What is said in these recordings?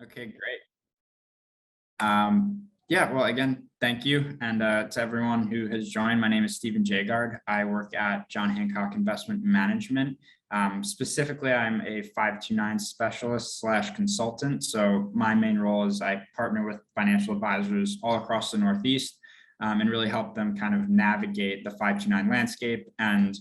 Okay, great. Yeah, well, again, thank you. And to everyone who has joined, my name is Jagard. I work at John Hancock Investment Management. Specifically, I'm a 529 specialist slash consultant. So my main role is I partner with financial advisors all across the Northeast and really help them kind of navigate the 529 landscape and,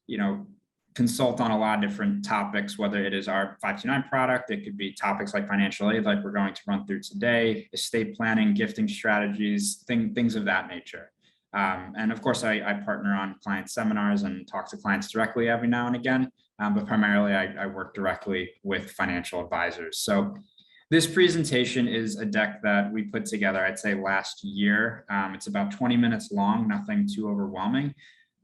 you know, consult on a lot of different topics, whether it is our 529 product, it could be topics like financial aid, like we're going to run through today, estate planning, gifting strategies, things of that nature. And of course, I partner on client seminars and talk to clients directly every now and again, but primarily I work directly with financial advisors. So this presentation is a deck that we put together, I'd say last year. It's about 20 minutes long, nothing too overwhelming.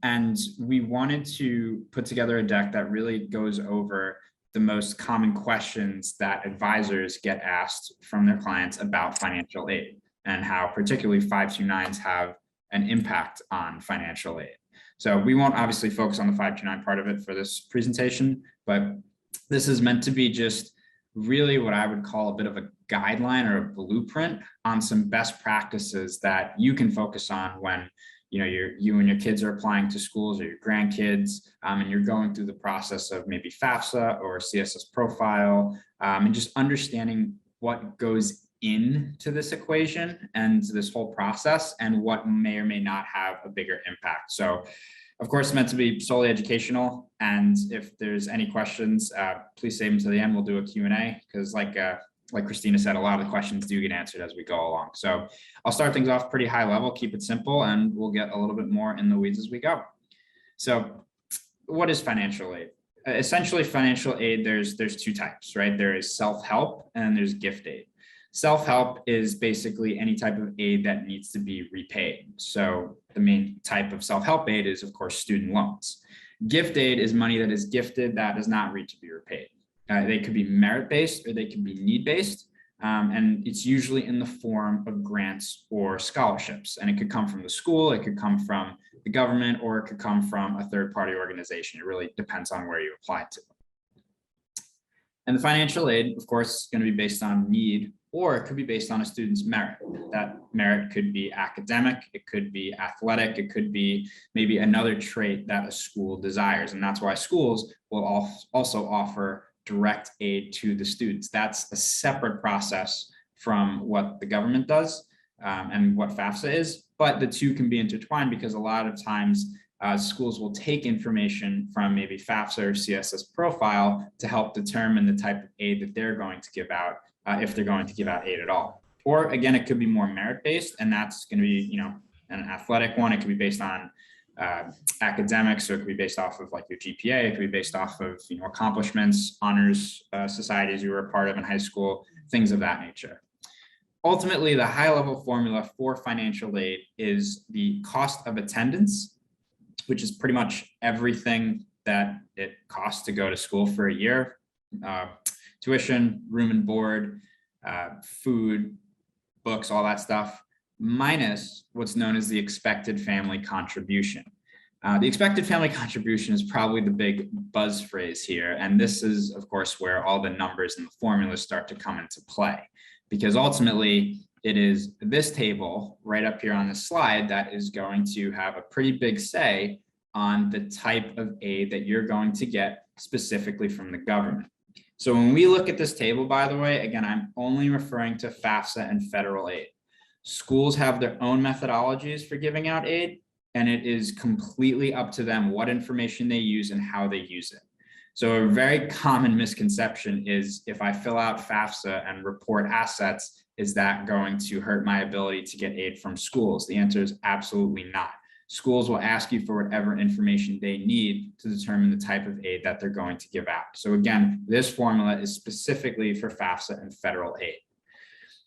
And we wanted to put together a deck that really goes over the most common questions that advisors get asked from their clients about financial aid and how particularly 529s have an impact on financial aid. So we won't obviously focus on the 529 part of it for this presentation, but this is meant to be just really what I would call a bit of a guideline or a blueprint on some best practices that you can focus on when you and your kids are applying to schools or your grandkids, and you're going through the process of maybe FAFSA or CSS profile, and just understanding what goes into this equation and this whole process and what may or may not have a bigger impact. So of course, it's meant to be solely educational. And if there's any questions, please save them to the end. We'll do a Q&A because like Christina said, a lot of the questions do get answered as we go along. So I'll start things off pretty high level, keep it simple, and we'll get a little bit more in the weeds as we go. So what is financial aid? Essentially, financial aid, there's two types, right? There is self-help and there's gift aid. Self-help is basically any type of aid that needs to be repaid. So the main type of self-help aid is, of course, student loans. Gift aid is money that is gifted that does not need to be repaid. They could be merit-based or they can be need-based, and it's usually in the form of grants or scholarships. And it could come from the school, it could come from the government, or it could come from a third-party organization. It really depends on where you apply to. And the financial aid, of course, is going to be based on need, or it could be based on a student's merit. That merit could be academic, it could be athletic, it could be maybe another trait that a school desires. And that's why schools will also offer direct aid to the students. That's a separate process from what the government does and what FAFSA is, but the two can be intertwined because a lot of times schools will take information from maybe FAFSA or CSS profile to help determine the type of aid that they're going to give out, if they're going to give out aid at all. Or again, it could be more merit-based, and that's going to be, an athletic one. It could be based on academics, so it could be based off of like your GPA, it could be based off of accomplishments, honors societies you were a part of in high school, things of that nature. Ultimately, the high-level formula for financial aid is the cost of attendance, which is pretty much everything that it costs to go to school for a year. Tuition, room and board, food, books, all that stuff, minus what's known as the expected family contribution. The expected family contribution is probably the big buzz phrase here. And this is, of course, where all the numbers and the formulas start to come into play. Because ultimately, it is this table right up here on the slide that is going to have a pretty big say on the type of aid that you're going to get specifically from the government. So when we look at this table, by the way, again, I'm only referring to FAFSA and federal aid. Schools have their own methodologies for giving out aid, and it is completely up to them what information they use and how they use it. So a very common misconception is if I fill out FAFSA and report assets, is that going to hurt my ability to get aid from schools? The answer is absolutely not. Schools will ask you for whatever information they need to determine the type of aid that they're going to give out. So again, this formula is specifically for FAFSA and federal aid.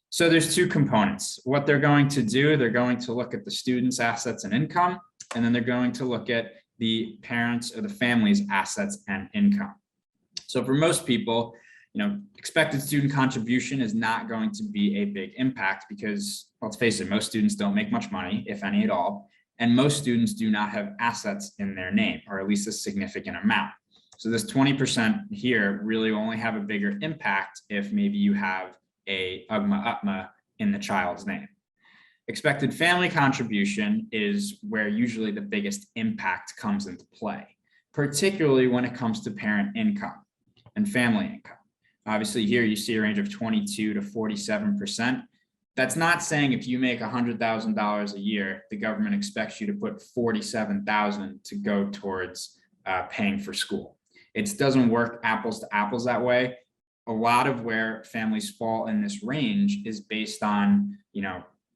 So there's two components. What they're going to do, they're going to look at the student's assets and income, and then they're going to look at the parents or the family's assets and income. So for most people, expected student contribution is not going to be a big impact because, let's face it, most students don't make much money, if any at all, and most students do not have assets in their name, or at least a significant amount. So this 20% here really only have a bigger impact if maybe you have a UGMA in the child's name. Expected family contribution is where usually the biggest impact comes into play, particularly when it comes to parent income and family income. Obviously here you see a range of 22 to 47%. That's not saying if you make $100,000 a year, the government expects you to put $47,000 to go towards paying for school. It doesn't work apples to apples that way. A lot of where families fall in this range is based on,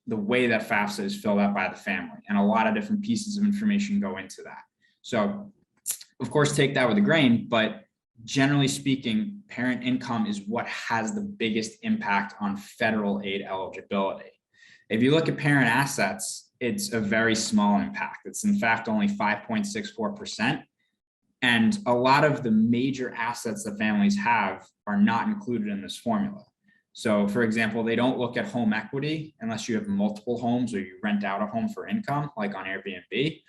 the way that FAFSA is filled out by the family, and a lot of different pieces of information go into that. So of course, take that with a grain, but generally speaking, parent income is what has the biggest impact on federal aid eligibility. If you look at parent assets, it's a very small impact. It's in fact only 5.64%. And a lot of the major assets that families have are not included in this formula. So for example, they don't look at home equity unless you have multiple homes or you rent out a home for income, like on Airbnb,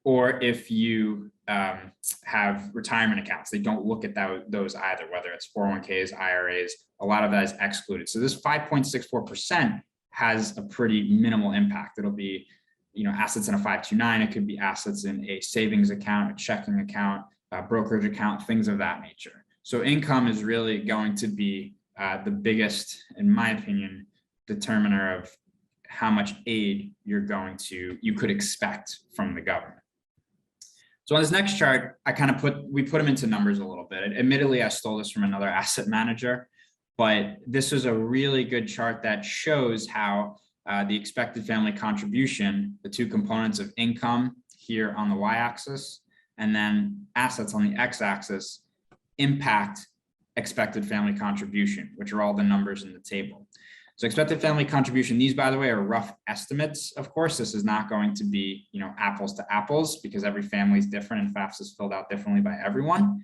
or if you have retirement accounts. They don't look at those either, whether it's 401ks, IRAs, a lot of that is excluded. So this 5.64% has a pretty minimal impact. It'll be assets in a 529, it could be assets in a savings account, a checking account, a brokerage account, things of that nature. So income is really going to be the biggest, in my opinion, determiner of how much aid you could expect from the government. So on this next chart, we put them into numbers a little bit. Admittedly, I stole this from another asset manager, but this is a really good chart that shows how the expected family contribution, the two components of income here on the y-axis, and then assets on the x-axis, impact expected family contribution, which are all the numbers in the table. So expected family contribution, these, by the way, are rough estimates. Of course, this is not going to be, apples to apples, because every family is different and FAFSA is filled out differently by everyone.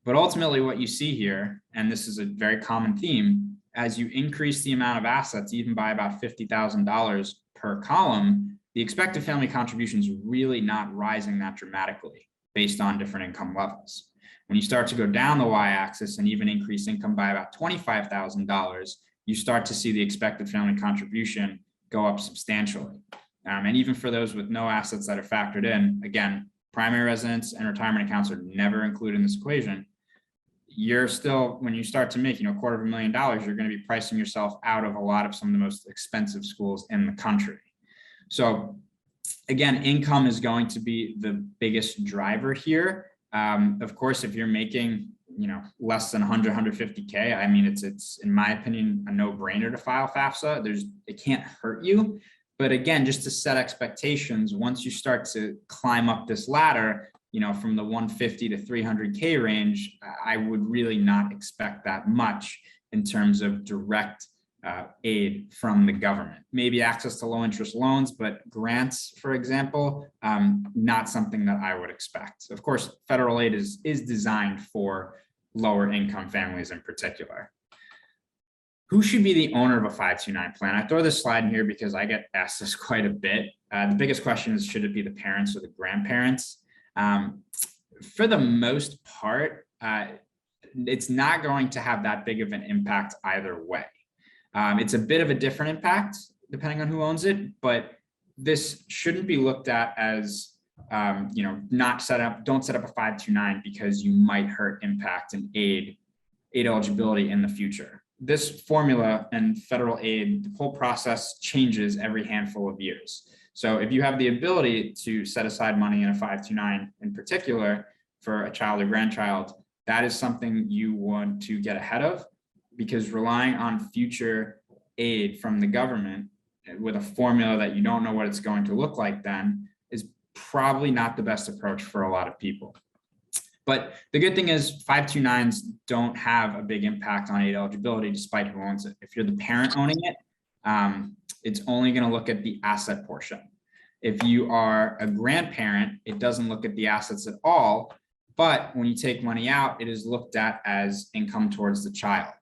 But ultimately what you see here, and this is a very common theme, as you increase the amount of assets, even by about $50,000 per column, the expected family contribution is really not rising that dramatically based on different income levels. When you start to go down the y-axis and even increase income by about $25,000, you start to see the expected family contribution go up substantially. And even for those with no assets that are factored in, again, primary residence and retirement accounts are never included in this equation. You're still, when you start to make, $250,000, you're going to be pricing yourself out of a lot of some of the most expensive schools in the country. So again, income is going to be the biggest driver here. Of course, if you're making, less than 150K, I mean, it's in my opinion, a no-brainer to file FAFSA. It can't hurt you. But again, just to set expectations, once you start to climb up this ladder, from the 150 to 300K range, I would really not expect that much in terms of direct aid from the government. Maybe access to low interest loans, but grants, for example, not something that I would expect. Of course, federal aid is designed for lower income families in particular. Who should be the owner of a 529 plan? I throw this slide in here because I get asked this quite a bit. The biggest question is, should it be the parents or the grandparents? For the most part, it's not going to have that big of an impact either way. It's a bit of a different impact depending on who owns it, but this shouldn't be looked at as, don't set up a 529 because you might hurt impact and aid eligibility in the future. This formula and federal aid, the whole process changes every handful of years. So if you have the ability to set aside money in a 529 in particular for a child or grandchild, that is something you want to get ahead of, because relying on future aid from the government with a formula that you don't know what it's going to look like then is probably not the best approach for a lot of people. But the good thing is 529s don't have a big impact on aid eligibility despite who owns it. If you're the parent owning it, it's only going to look at the asset portion. If you are a grandparent, it doesn't look at the assets at all. But when you take money out, it is looked at as income towards the child.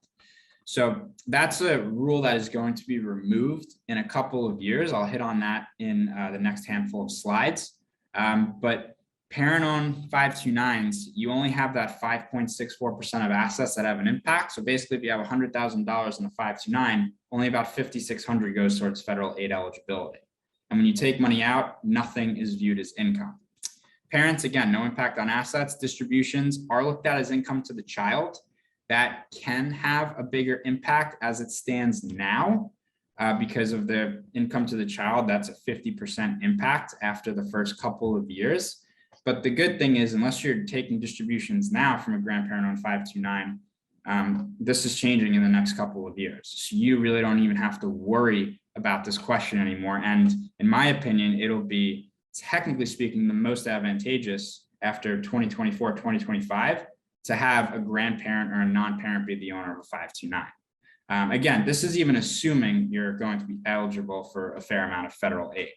So that's a rule that is going to be removed in a couple of years. I'll hit on that in the next handful of slides. But Parent-owned 529s, you only have that 5.64% of assets that have an impact. So basically, if you have $100,000 in a 529, only about 5,600 goes towards federal aid eligibility. And when you take money out, nothing is viewed as income. Parents, again, no impact on assets. Distributions are looked at as income to the child. That can have a bigger impact as it stands now. Because of the income to the child, that's a 50% impact after the first couple of years. But the good thing is, unless you're taking distributions now from a grandparent on 529, this is changing in the next couple of years. So you really don't even have to worry about this question anymore. And in my opinion, it'll be, technically speaking, the most advantageous after 2024, 2025 to have a grandparent or a non-parent be the owner of a 529. Again, this is even assuming you're going to be eligible for a fair amount of federal aid.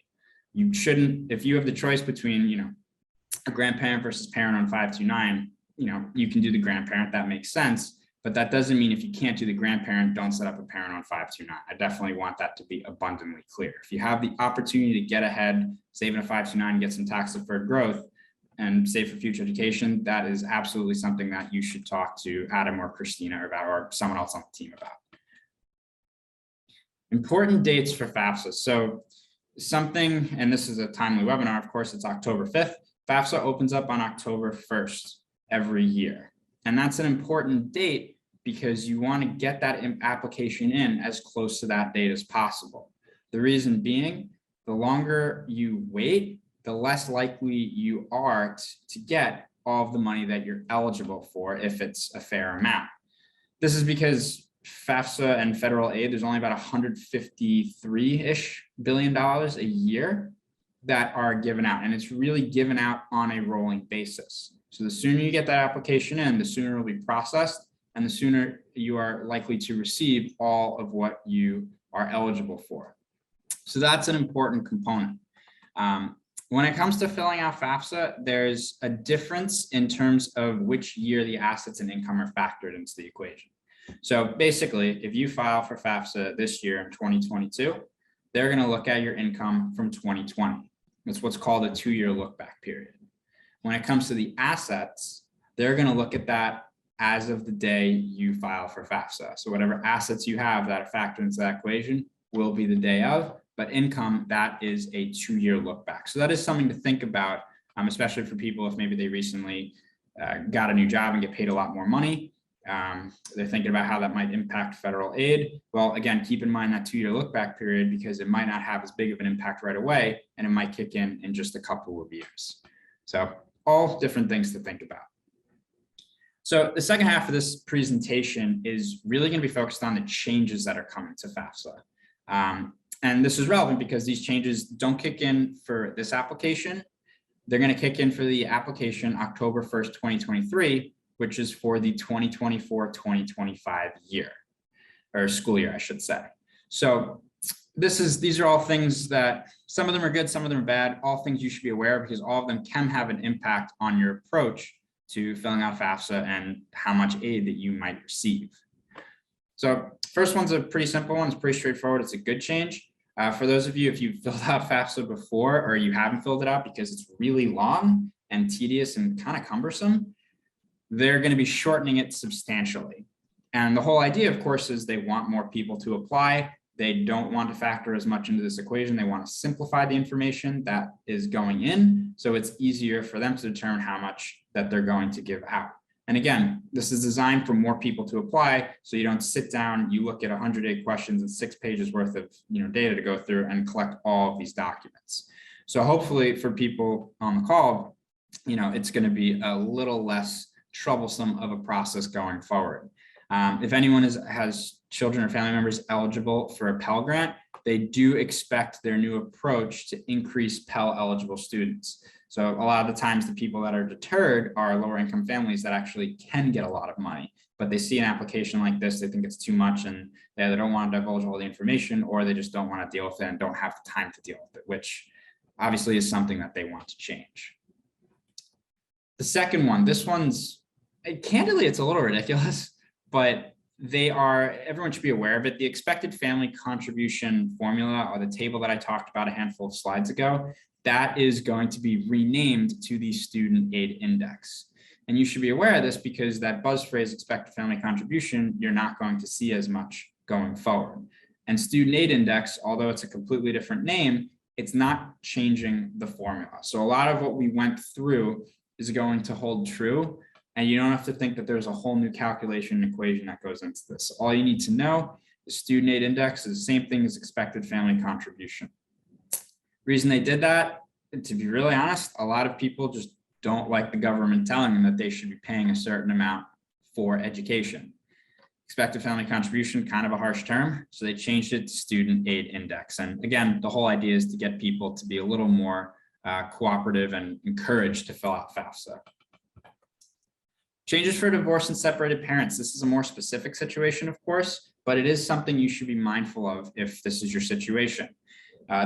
You shouldn't, if you have the choice between, a grandparent versus parent on 529, you can do the grandparent, that makes sense. But that doesn't mean if you can't do the grandparent, don't set up a parent on 529. I definitely want that to be abundantly clear. If you have the opportunity to get ahead, save in a 529, get some tax deferred growth, and save for future education, that is absolutely something that you should talk to Adam or Christina about, or someone else on the team about. Important dates for FAFSA. So something, and this is a timely webinar, of course, it's October 5th. FAFSA opens up on October 1st every year. And that's an important date because you want to get that application in as close to that date as possible. The reason being, the longer you wait, the less likely you are to get all of the money that you're eligible for if it's a fair amount. This is because FAFSA and federal aid, there's only about $153-ish billion a year that are given out, and it's really given out on a rolling basis. So the sooner you get that application in, the sooner it'll be processed, and the sooner you are likely to receive all of what you are eligible for. So that's an important component. When it comes to filling out FAFSA, there's a difference in terms of which year the assets and income are factored into the equation. So basically, if you file for FAFSA this year in 2022, they're going to look at your income from 2020. It's what's called a 2-year look back period. When it comes to the assets, they're going to look at that as of the day you file for FAFSA. So whatever assets you have that are factored into that equation will be the day of, but income, that is a 2-year look back. So that is something to think about, especially for people if maybe they recently got a new job and get paid a lot more money. They're thinking about how that might impact federal aid. Well, again, keep in mind that 2-year look back period because it might not have as big of an impact right away, and it might kick in just a couple of years. So all different things to think about. So the second half of this presentation is really going to be focused on the changes that are coming to FAFSA. And this is relevant because these changes don't kick in for this application. They're going to kick in for the application October 1st, 2023, which is for the 2024-2025 year, or school year, I should say. So these are all things that some of them are good, some of them are bad, all things you should be aware of because all of them can have an impact on your approach to filling out FAFSA and how much aid that you might receive. So first one's a pretty simple one. It's pretty straightforward. It's a good change. For those of you, if you've filled out FAFSA before or you haven't filled it out because it's really long and tedious and kind of cumbersome, they're going to be shortening it substantially. And the whole idea, of course, is they want more people to apply. They don't want to factor as much into this equation. They want to simplify the information that is going in, so it's easier for them to determine how much that they're going to give out. And again, this is designed for more people to apply, so you don't sit down, you look at 108 questions and 6 pages worth of data to go through and collect all of these documents. So hopefully for people on the call, it's going to be a little less troublesome of a process going forward. If anyone has children or family members eligible for a Pell Grant, they do expect their new approach to increase Pell eligible students. So a lot of the times the people that are deterred are lower income families that actually can get a lot of money, but they see an application like this, they think it's too much and they either don't want to divulge all the information or they just don't want to deal with it and don't have the time to deal with it, which obviously is something that they want to change. The second one, this one's, candidly, it's a little ridiculous, but everyone should be aware of it. The expected family contribution formula, or the table that I talked about a handful of slides ago, that is going to be renamed to the student aid index. And you should be aware of this because that buzz phrase, expected family contribution, you're not going to see as much going forward. And student aid index, although it's a completely different name, it's not changing the formula. So a lot of what we went through is going to hold true. And you don't have to think that there's a whole new calculation equation that goes into this. All you need to know is student aid index is the same thing as expected family contribution. Reason they did that, to be really honest, a lot of people just don't like the government telling them that they should be paying a certain amount for education. Expected family contribution, kind of a harsh term, so they changed it to student aid index. And again, the whole idea is to get people to be a little more cooperative and encouraged to fill out FAFSA. Changes for divorced and separated parents. This is a more specific situation, of course, but it is something you should be mindful of if this is your situation.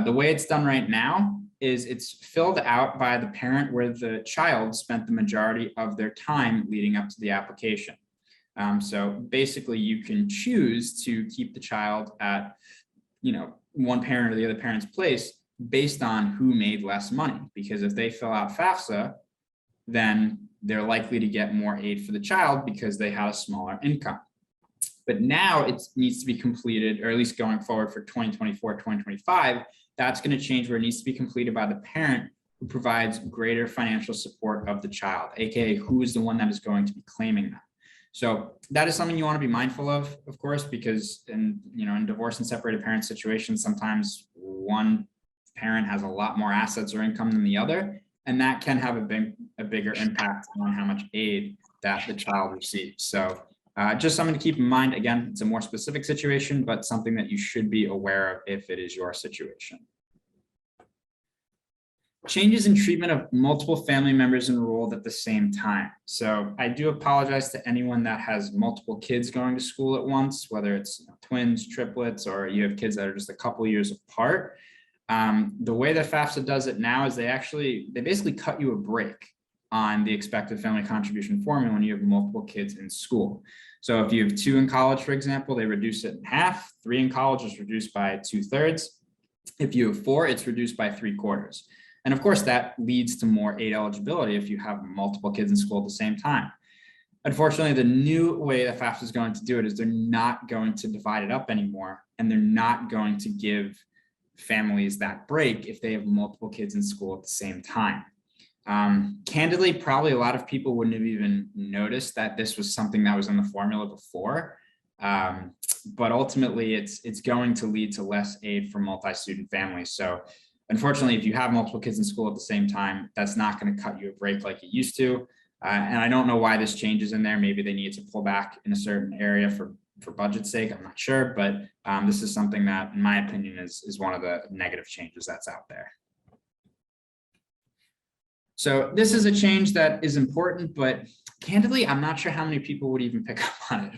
The way it's done right now is it's filled out by the parent where the child spent the majority of their time leading up to the application. So basically you can choose to keep the child at, one parent or the other parent's place based on who made less money. Because if they fill out FAFSA, then they're likely to get more aid for the child because they had a smaller income. But now it needs to be completed, or at least going forward for 2024, 2025, that's going to change where it needs to be completed by the parent who provides greater financial support of the child, aka who is the one that is going to be claiming that. So that is something you want to be mindful of course, because in divorced and separated parent situations, sometimes one parent has a lot more assets or income than the other, and that can have a bigger impact on how much aid that the child receives. So just something to keep in mind. Again, it's a more specific situation, but something that you should be aware of if it is your situation. Changes in treatment of multiple family members enrolled at the same time. So I do apologize to anyone that has multiple kids going to school at once, whether it's twins, triplets, or you have kids that are just a couple years apart. The way that FAFSA does it now is they basically cut you a break on the expected family contribution formula when you have multiple kids in school. So if you have 2 in college, for example, they reduce it in half. 3 in college is reduced by 2/3. If you have 4, it's reduced by 3/4. And of course, that leads to more aid eligibility if you have multiple kids in school at the same time. Unfortunately, the new way that FAFSA is going to do it is they're not going to divide it up anymore, and they're not going to give families that break if they have multiple kids in school at the same time. Candidly, probably a lot of people wouldn't have even noticed that this was something that was in the formula before. But ultimately, it's going to lead to less aid for multi-student families. So unfortunately, if you have multiple kids in school at the same time, that's not going to cut you a break like it used to. And I don't know why this change is in there. Maybe they need to pull back in a certain area for budget's sake. I'm not sure, but this is something that, in my opinion, is one of the negative changes that's out there. So this is a change that is important, but candidly, I'm not sure how many people would even pick up on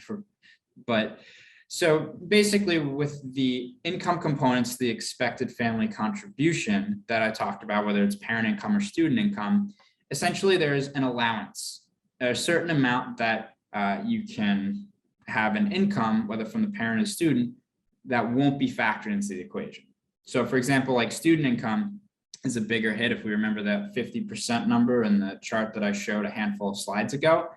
it. So basically, with the income components, the expected family contribution that I talked about, whether it's parent income or student income, essentially there's an allowance, a certain amount that you can have an income, whether from the parent or student, that won't be factored into the equation. So for example, like student income is a bigger hit. If we remember that 50% number in the chart that I showed a handful of slides ago,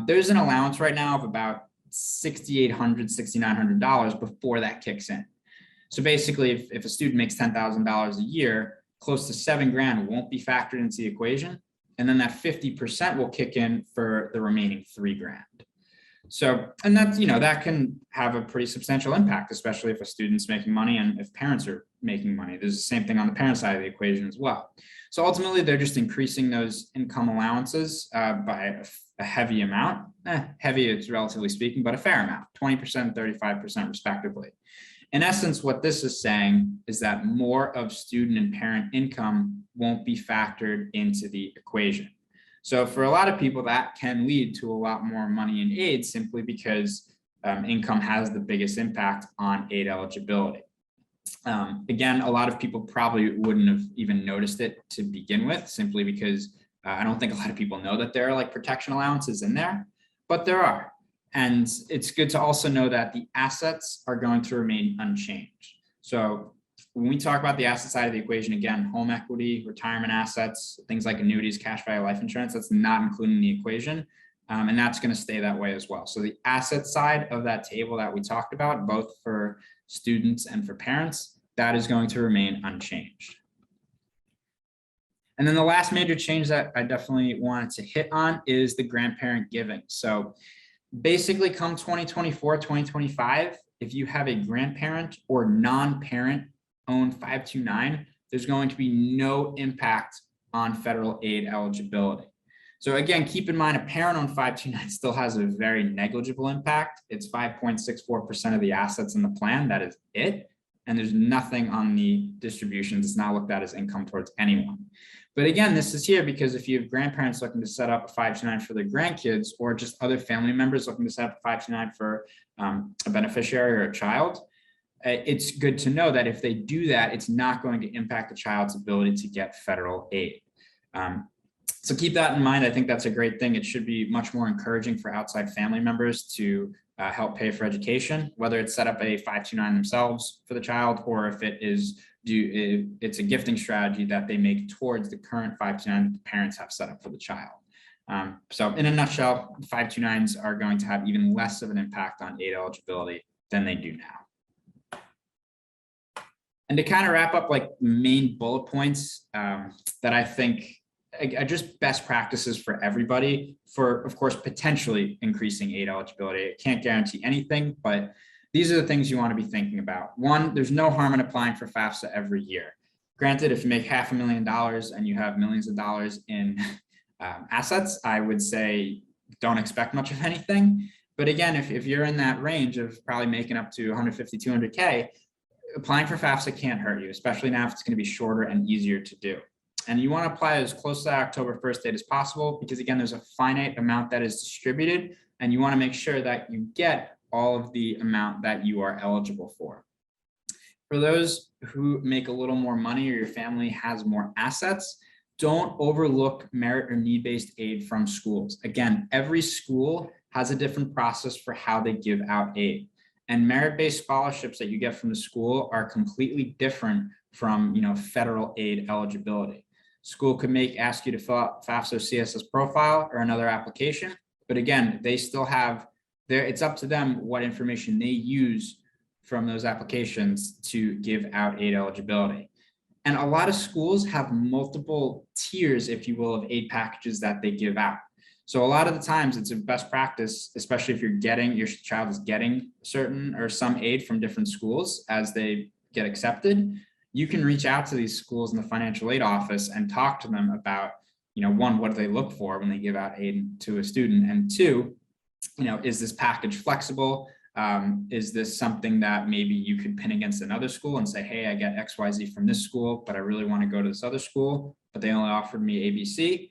there's an allowance right now of about $6,800, $6,900 before that kicks in. So basically, if a student makes $10,000 a year, close to $7,000 won't be factored into the equation. And then that 50% will kick in for the remaining $3,000. So, and that's, that can have a pretty substantial impact, especially if a student's making money and if parents are making money. There's the same thing on the parent side of the equation as well. So ultimately, they're just increasing those income allowances by a heavy amount. Heavy, it's relatively speaking, but a fair amount, 20% and 35% respectively. In essence, what this is saying is that more of student and parent income won't be factored into the equation. So for a lot of people, that can lead to a lot more money in aid simply because income has the biggest impact on aid eligibility. Again, a lot of people probably wouldn't have even noticed it to begin with, simply because I don't think a lot of people know that there are like protection allowances in there, but there are. And it's good to also know that the assets are going to remain unchanged. So when we talk about the asset side of the equation, again, home equity, retirement assets, things like annuities, cash value life insurance, that's not included in the equation. And that's going to stay that way as well. So the asset side of that table that we talked about, both for students and for parents, that is going to remain unchanged. And then the last major change that I definitely wanted to hit on is the grandparent giving. So basically come 2024, 2025, if you have a grandparent or non-parent owned 529, there's going to be no impact on federal aid eligibility. So again, keep in mind a parent owned 529 still has a very negligible impact. It's 5.64% of the assets in the plan. That is it. And there's nothing on the distributions. It's not looked at as income towards anyone. But again, this is here because if you have grandparents looking to set up a 529 for their grandkids, or just other family members looking to set up a 529 for a beneficiary or a child, it's good to know that if they do that, it's not going to impact the child's ability to get federal aid. So keep that in mind. I think that's a great thing. It should be much more encouraging for outside family members to help pay for education, whether it's set up a 529 themselves for the child, or if it's a gifting strategy that they make towards the current 529 the parents have set up for the child. So in a nutshell, 529s are going to have even less of an impact on aid eligibility than they do now. And to kind of wrap up, like main bullet points that I think are just best practices for everybody for, of course, potentially increasing aid eligibility. I can't guarantee anything, but these are the things you want to be thinking about. One, there's no harm in applying for FAFSA every year. Granted, if you make $500,000 and you have millions of dollars in assets, I would say don't expect much of anything. But again, if you're in that range of probably making up to 150, 200K, applying for FAFSA can't hurt you, especially now if it's going to be shorter and easier to do. And you want to apply as close to that October 1st date as possible, because again, there's a finite amount that is distributed, and you want to make sure that you get all of the amount that you are eligible for. For those who make a little more money or your family has more assets, don't overlook merit or need-based aid from schools. Again, every school has a different process for how they give out aid. And merit-based scholarships that you get from the school are completely different from, federal aid eligibility. School could ask you to fill out FAFSA or CSS profile or another application, but again, they still have it's up to them what information they use from those applications to give out aid eligibility. And a lot of schools have multiple tiers, if you will, of aid packages that they give out. So a lot of the times it's a best practice, especially if your child is getting certain or some aid from different schools as they get accepted. You can reach out to these schools in the financial aid office and talk to them about, one, what do they look for when they give out aid to a student? And two, is this package flexible? Is this something that maybe you could pin against another school and say, hey, I get XYZ from this school, but I really want to go to this other school, but they only offered me ABC.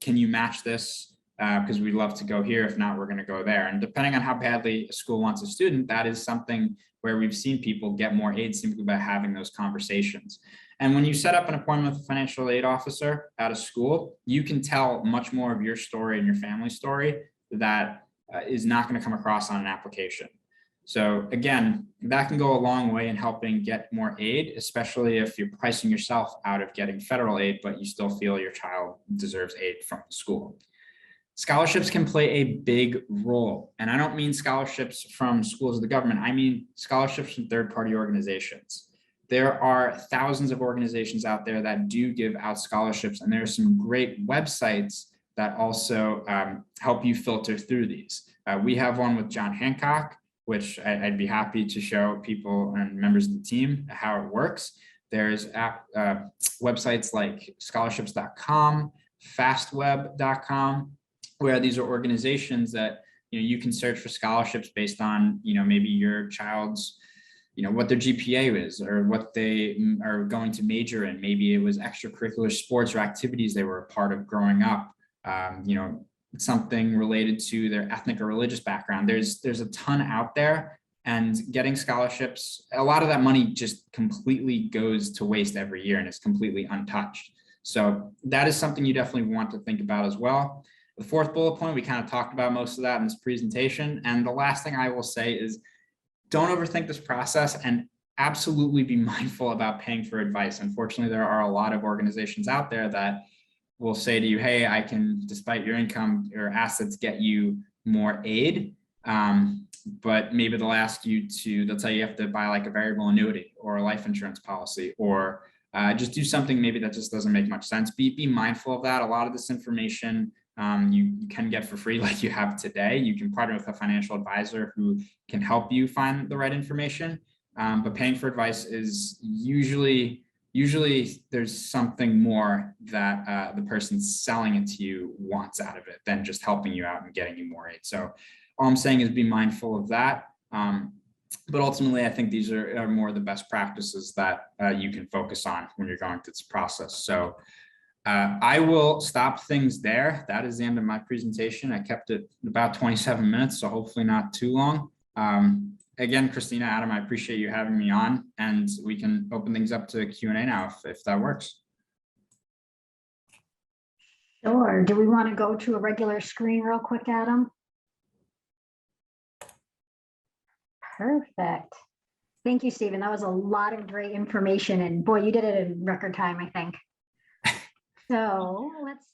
Can you match this? Because we'd love to go here. If not, we're going to go there. And depending on how badly a school wants a student, that is something where we've seen people get more aid simply by having those conversations. And when you set up an appointment with a financial aid officer at a school, you can tell much more of your story and your family story that is not going to come across on an application. So again, that can go a long way in helping get more aid, especially if you're pricing yourself out of getting federal aid, but you still feel your child deserves aid from the school. Scholarships can play a big role. And I don't mean scholarships from schools of the government. I mean scholarships from third-party organizations. There are thousands of organizations out there that do give out scholarships, and there are some great websites that also help you filter through these. We have one with John Hancock, which I'd be happy to show people and members of the team how it works. There's websites like scholarships.com, fastweb.com, where these are organizations that you can search for scholarships based on maybe your child's what their GPA is or what they are going to major in. Maybe it was extracurricular sports or activities they were a part of growing up. Something related to their ethnic or religious background. There's a ton out there, and getting scholarships, a lot of that money just completely goes to waste every year and it's completely untouched. So that is something you definitely want to think about as well. The fourth bullet point, we kind of talked about most of that in this presentation. And the last thing I will say is don't overthink this process and absolutely be mindful about paying for advice. Unfortunately, there are a lot of organizations out there that will say to you, hey, I can, despite your income or assets, get you more aid. But maybe they'll ask you to, they'll tell you have to buy like a variable annuity or a life insurance policy, or just do something maybe that just doesn't make much sense. Be mindful of that. A lot of this information you can get for free like you have today. You can partner with a financial advisor who can help you find the right information. But paying for advice is usually there's something more that the person selling it to you wants out of it than just helping you out and getting you more aid. So all I'm saying is be mindful of that. But ultimately, I think these are more the best practices that you can focus on when you're going through this process. So I will stop things there. That is the end of my presentation. I kept it about 27 minutes, so hopefully not too long. Again, Christina, Adam, I appreciate you having me on, and we can open things up to Q&A now if that works. Sure. Do we want to go to a regular screen real quick, Adam? Perfect. Thank you, Stephen. That was a lot of great information, and boy, you did it in record time, I think. So let's